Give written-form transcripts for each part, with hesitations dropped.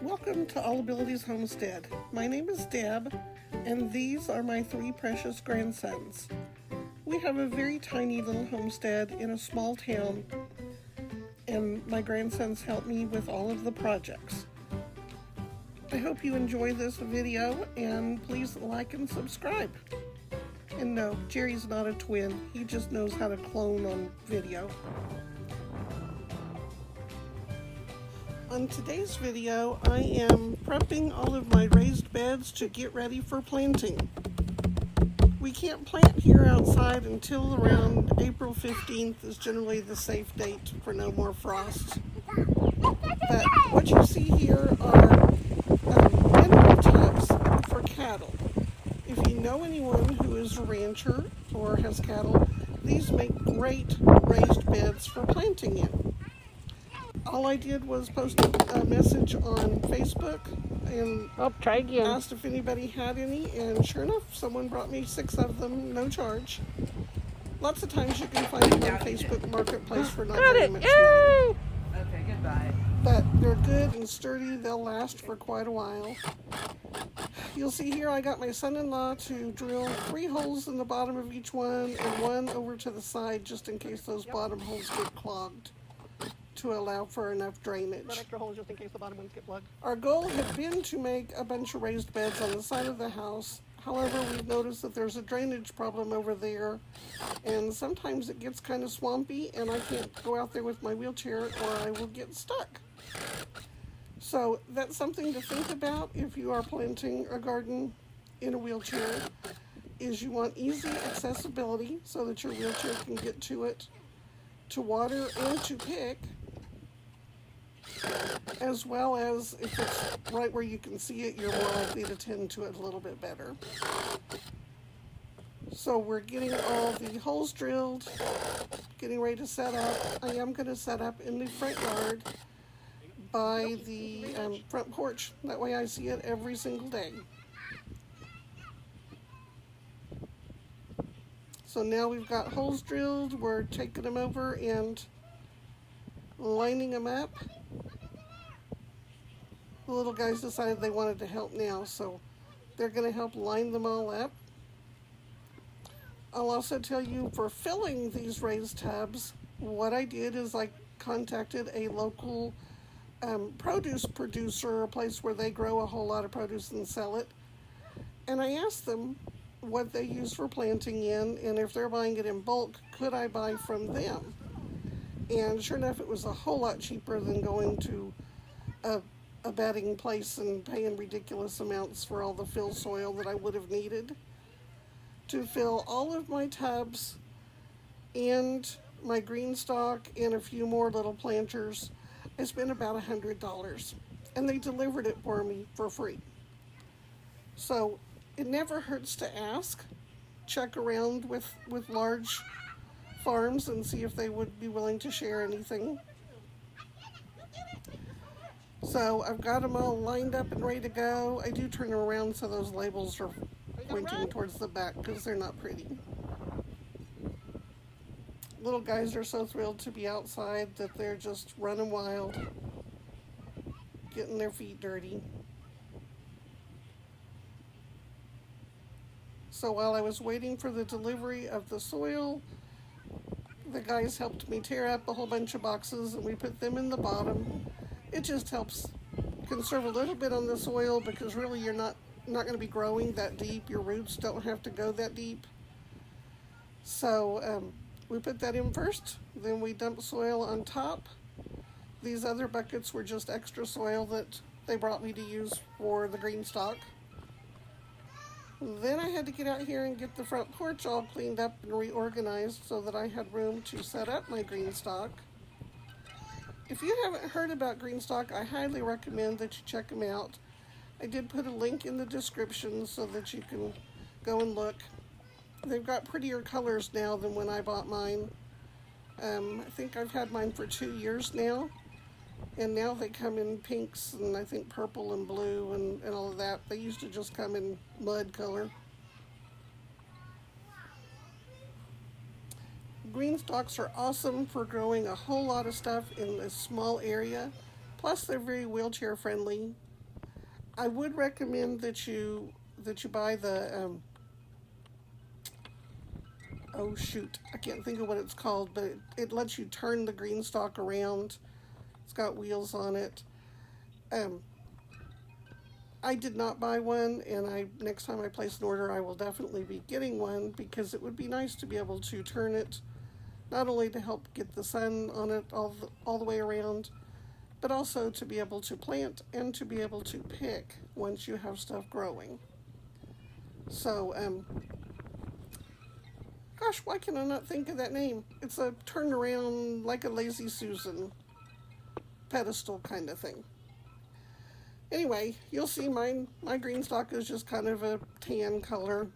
Welcome to All Abilities Homestead. My name is Deb, and these are my three precious grandsons. We have a very tiny little homestead in a small town, and my grandsons help me with all of the projects. I hope you enjoy this video, and please like and subscribe. And no, Jerry's not a twin. He just knows how to clone on video. On today's video, I am prepping all of my raised beds to get ready for planting. We can't plant here outside until around April 15th is generally the safe date for no more frost. But what you see here are mineral tubs for cattle. If you know anyone who is a rancher or has cattle, these make great raised beds for planting in. All I did was post a message on Facebook and asked if anybody had any, and sure enough, someone brought me 6 of them, no charge. Lots of times you can find them on Facebook Marketplace for not very much money. Okay, goodbye. But they're good and sturdy, they'll last for quite a while. You'll see here I got my son-in-law to drill 3 holes in the bottom of each one and 1 over to the side just in case those bottom holes get clogged, to allow for enough drainage. Extra holes just in case the bottom ones get plugged. Our goal had been to make a bunch of raised beds on the side of the house. However, we've noticed that there's a drainage problem over there, and sometimes it gets kind of swampy, and I can't go out there with my wheelchair or I will get stuck. So that's something to think about if you are planting a garden in a wheelchair, is you want easy accessibility so that your wheelchair can get to it, to water and to pick, as well as if it's right where you can see it, you're more likely to tend to it a little bit better. So we're getting all the holes drilled, getting ready to set up. I am going to set up in the front yard by the front porch. That way I see it every single day. So now we've got holes drilled, we're taking them over and lining them up. The little guys decided they wanted to help now, so they're going to help line them all up. I'll also tell you, for filling these raised tubs, what I did is I contacted a local produce producer, a place where they grow a whole lot of produce and sell it, and I asked them what they use for planting in, and if they're buying it in bulk, could I buy from them? And sure enough, it was a whole lot cheaper than going to a bedding place and paying ridiculous amounts for all the fill soil that I would have needed. To fill all of my tubs and my green stock and a few more little planters, I spent about $100, and they delivered it for me for free. So it never hurts to ask. Check around with large farms and see if they would be willing to share anything. So I've got them all lined up and ready to go. I do turn them around so those labels are pointing towards the back because they're not pretty. Little guys are so thrilled to be outside that they're just running wild, getting their feet dirty. So while I was waiting for the delivery of the soil, the guys helped me tear up a whole bunch of boxes and we put them in the bottom. It just helps conserve a little bit on the soil because really you're not going to be growing that deep. Your roots don't have to go that deep. So we put that in first, then we dump soil on top. These other buckets were just extra soil that they brought me to use for the green stock. Then I had to get out here and get the front porch all cleaned up and reorganized so that I had room to set up my green stock. If you haven't heard about green stock, I highly recommend that you check them out. I did put a link in the description so that you can go and look. They've got prettier colors now than when I bought mine. I think I've had mine for 2 years now. And now they come in pinks and I think purple and blue and all of that. They used to just come in mud color. Green stalks are awesome for growing a whole lot of stuff in a small area. Plus, they're very wheelchair friendly. I would recommend that you buy the oh shoot, I can't think of what it's called, but it lets you turn the green stalk around. It's got wheels on it. Um, I did not buy one, and next time I place an order, I will definitely be getting one because it would be nice to be able to turn it, not only to help get the sun on it all the way around, but also to be able to plant and to be able to pick once you have stuff growing. So, gosh, why can I not think of that name? It's a turnaround, like a Lazy Susan pedestal kind of thing. Anyway, you'll see my green stalk is just kind of a tan color.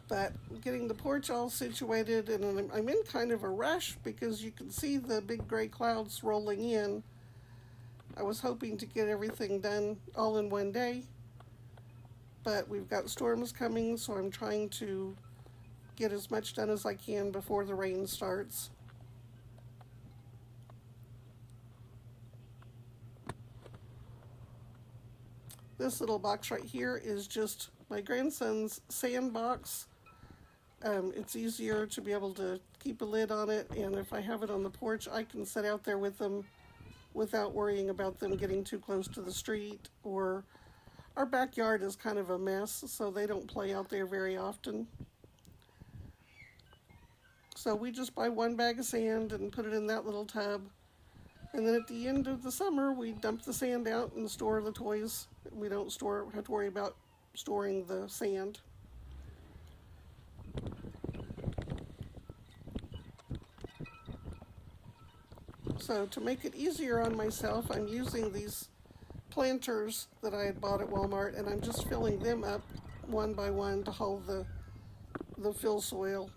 But getting the porch all situated, and I'm in kind of a rush because you can see the big gray clouds rolling in. I was hoping to get everything done all in one day, but we've got storms coming, so I'm trying to get as much done as I can before the rain starts. This little box right here is just my grandson's sandbox. It's easier to be able to keep a lid on it, and if I have it on the porch, I can sit out there with them without worrying about them getting too close to the street. Or our backyard is kind of a mess, so they don't play out there very often. So we just buy one bag of sand and put it in that little tub. And then at the end of the summer, we dump the sand out and store the toys. We don't have to worry about storing the sand. So to make it easier on myself, I'm using these planters that I had bought at Walmart, and I'm just filling them up one by one to hold the fill soil.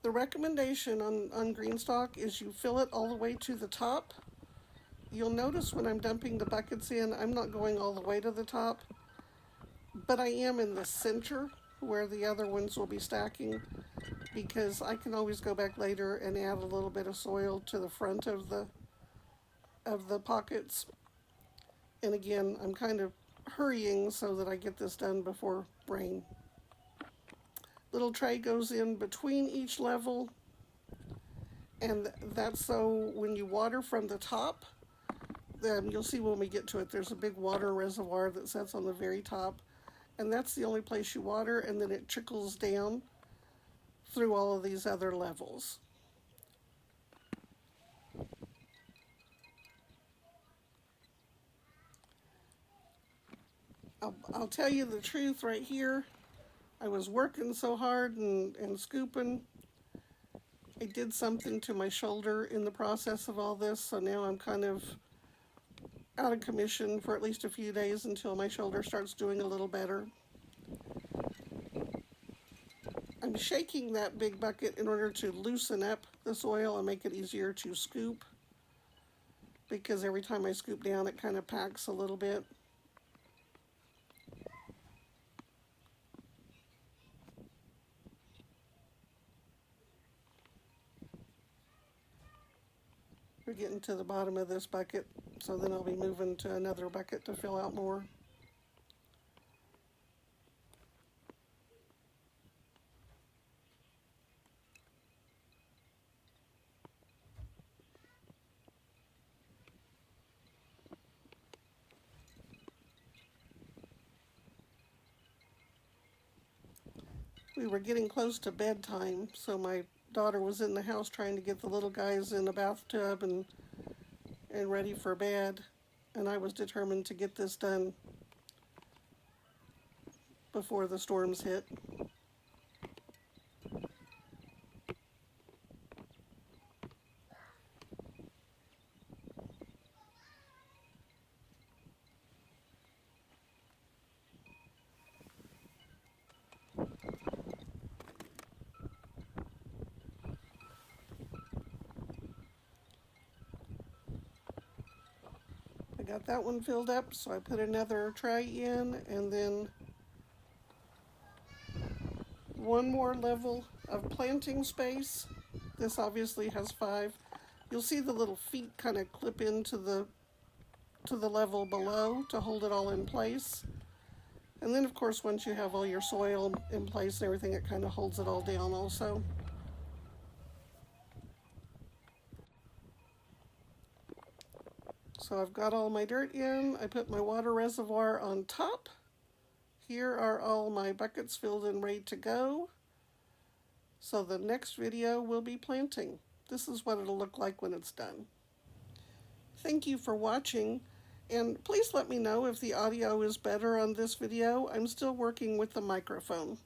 The recommendation on green stalk is you fill it all the way to the top. You'll notice when I'm dumping the buckets in, I'm not going all the way to the top, but I am in the center where the other ones will be stacking, because I can always go back later and add a little bit of soil to the front of the pockets. And again, I'm kind of hurrying so that I get this done before rain. Little tray goes in between each level, and that's so when you water from the top, then you'll see when we get to it, there's a big water reservoir that sits on the very top, and that's the only place you water, and then it trickles down through all of these other levels. I'll tell you the truth right here. I was working so hard and scooping. I did something to my shoulder in the process of all this, so now I'm kind of out of commission for at least a few days until my shoulder starts doing a little better. I'm shaking that big bucket in order to loosen up the soil and make it easier to scoop, because every time I scoop down it kind of packs a little bit. We're getting to the bottom of this bucket, so then I'll be moving to another bucket to fill out more. We were getting close to bedtime, so my daughter was in the house trying to get the little guys in a bathtub and ready for bed, and I was determined to get this done before the storms hit. I got that one filled up, so I put another tray in, and then one more level of planting space. This obviously has 5. You'll see the little feet kind of clip into the level below to hold it all in place. And then of course once you have all your soil in place and everything, it kind of holds it all down also. So I've got all my dirt in. I put my water reservoir on top. Here are all my buckets filled and ready to go. So the next video will be planting. This is what it'll look like when it's done. Thank you for watching, and please let me know if the audio is better on this video. I'm still working with the microphone.